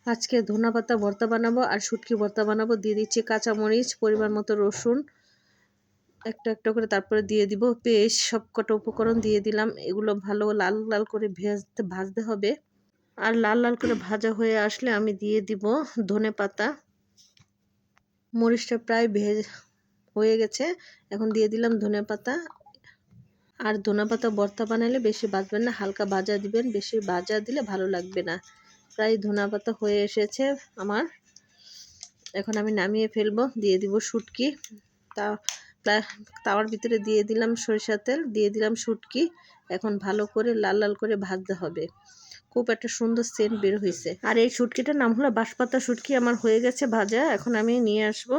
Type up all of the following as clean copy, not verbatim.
আজকে ধনেপাতা ভর্তা বানাবো আর শুটকি ভর্তা বানাবো। দিয়ে দিচ্ছি কাঁচামরিচ, পরিমাণ মতো রসুন, একটা একটা করে, তারপরে দিয়ে দিব পেস্ট। সব কটা উপকরণ দিয়ে দিলাম। এগুলো ভালো লাল লাল করে ভাজতে হবে। আর লাল লাল করে ভাজা হয়ে আসলে আমি দিয়ে দিব ধনেপাতা। মরিচটা প্রায় হয়ে গেছে, এখন দিয়ে দিলাম ধনেপাতা। আর ধনেপাতা ভর্তা বানালে বেশি ভাজবেন না, হালকা ভাজা দিবেন, বেশি ভাজা দিলে ভালো লাগবে না। প্রায় ধনেপাতা হয়ে এসেছে আমার, এখন আমি নামিয়ে ফেলবো। দিয়ে দিব শুটকি। তাওয়ার ভিতরে দিয়ে দিলাম সরিষার তেল, দিয়ে দিলাম শুটকি। এখন ভালো করে লাল লাল করে ভাজতে হবে। খুব একটা সুন্দর সেন্ট বের হয়েছে। আর এই শুটকিটার নাম হলো বাঁশপাতা শুটকি। আমার হয়ে গেছে ভাজা, এখন আমি নিয়ে আসবো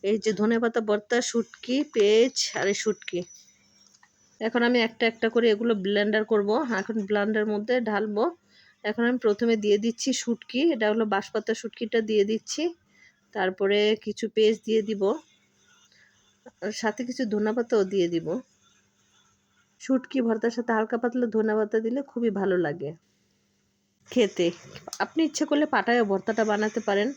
এই যে ধনেপাতা ভর্তা, শুটকি, পেঁয়াজ আর এই শুটকি। এখন আমি একটা একটা করে এগুলো ব্লেন্ডার করব। এখন ব্লেন্ডারের মধ্যে ঢালবো। এখন আমি প্রথমে দিয়ে দিচ্ছি শুটকি, এটা হলো বাঁশপাতা শুটকিটা দিয়ে দিচ্ছি। তারপরে কিছু পেস্ট দিয়ে দিব, সাথে কিছু ধনেপাতাও দিয়ে দিব। শুটকি ভর্তার সাথে হালকা পাতলা ধনেপাতা দিলে খুবই ভালো লাগে খেতে। আপনি ইচ্ছে করলে পাটায় ভর্তাটা বানাতে পারেন।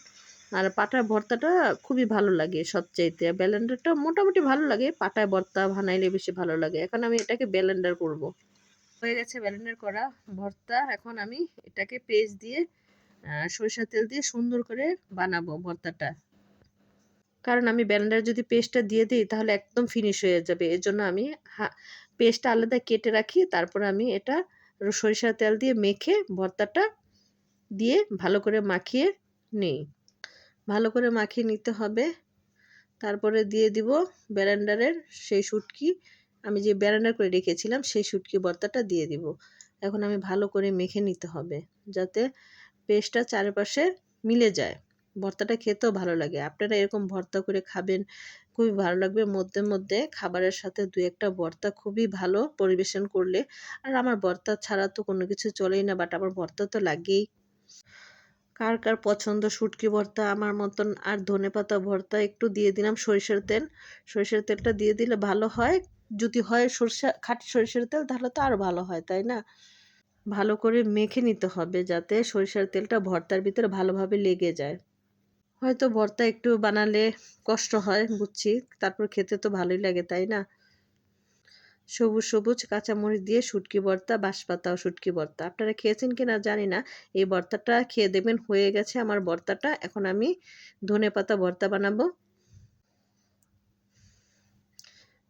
আর পাটায় ভর্তাটা খুবই ভালো লাগে সবচাইতে। ব্লেন্ডারটা মোটামুটি ভালো লাগে, পাটায় ভর্তা বানাইলে বেশি ভালো লাগে। এখন আমি এটাকে ব্লেন্ডার করব। হয়ে গেছে ব্লেন্ডার করা ভর্তা। এখন আমি এটাকে পেস্ট দিয়ে সরিষার তেল দিয়ে সুন্দর করে বানাবো ভর্তাটা। কারণ আমি ব্লেন্ডারে যদি পেস্টটা দিয়ে দিই তাহলে একদম ফিনিশ হয়ে যাবে। এর জন্য আমি পেস্টটা আলাদা কেটে রাখি, তারপর আমি এটা সরিষার তেল দিয়ে মেখে ভর্তাটা দিয়ে ভালো করে মাখিয়ে নিই। ভালো করে মাখিয়ে নিতে হবে। তারপরে দিয়ে দিব ব্লেন্ডারের সেই শুটকি, আমি যে ব্লেন্ডার করে রেখেছিলাম সেই শুটকি ভর্তাটা দিয়ে দিব। এখন আমি ভালো করে মেখে নিতে হবে যাতে পেস্টটা চারপাশে মিলে যায়। ভর্তাটা খেতেও ভালো লাগে। আপনারা এরকম ভর্তা করে খাবেন, খুবই ভালো লাগবে। মধ্যে মধ্যে খাবারের সাথে দু একটা ভর্তা খুবই ভালো পরিবেশন করলে। আর আমার ভর্তা ছাড়া তো কোনো কিছু চলেই না, বাট আমার ভর্তা তো লাগেই। কার কার পছন্দ শুটকি ভর্তা আমার মতন। আর ধনেপাতা ভর্তা একটু দিয়ে দিলাম সরিষার তেল। সরিষার তেলটা দিয়ে দিলে ভালো হয়। যদি হয় খাঁটি সরিষার তেল তাহলে তো আরও ভালো হয়, তাই না? ভালো করে মেখে নিতে হবে যাতে সরিষার তেলটা ভর্তার ভিতরে ভালোভাবে লেগে যায়। হয়তো ভর্তা একটু বানালে কষ্ট হয় বুঝছি, তারপর খেতে তো ভালোই লাগে, তাই না? সবুজ সবুজ কাঁচামরিচ দিয়ে শুটকি ভর্তা, বাঁশপাতা ও শুটকি ভর্তা। আপনারা খেয়েছেন কিনা জানি না। এই ভর্তাটা খেয়ে দেখবেন। হয়ে গেছে আমার ভর্তাটা। এখন আমি ধনেপাতা ভর্তা বানাবো।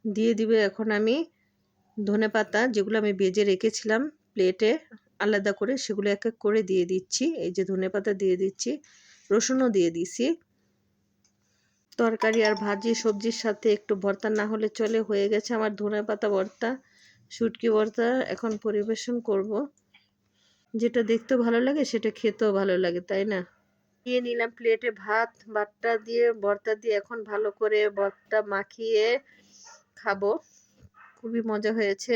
দিয়ে দিব এখন আমি ধনেপাতা যেগুলো আমি ভেজে রেখেছিলাম প্লেটে আলাদা করে, সেগুলো এক এক করে দিয়ে দিচ্ছি। এই যে ধনেপাতা দিয়ে দিচ্ছি, রসুনও দিয়ে দিছি। তরকারি আর ভাজি সবজির সাথে একটু ভর্তা না হলে চলে। হয়ে গেছে আমার ধনেপাতা ভর্তা, শুটকি ভর্তা। এখন পরিবেশন করব। যেটা দেখতেও ভালো লাগে সেটা খেতেও ভালো লাগে, তাই না? নিয়ে নিলাম প্লেটে ভাত, ভাতটা দিয়ে ভর্তা দিয়ে এখন ভালো করে ভর্তা মাখিয়ে খাবো। খুবই মজা হয়েছে।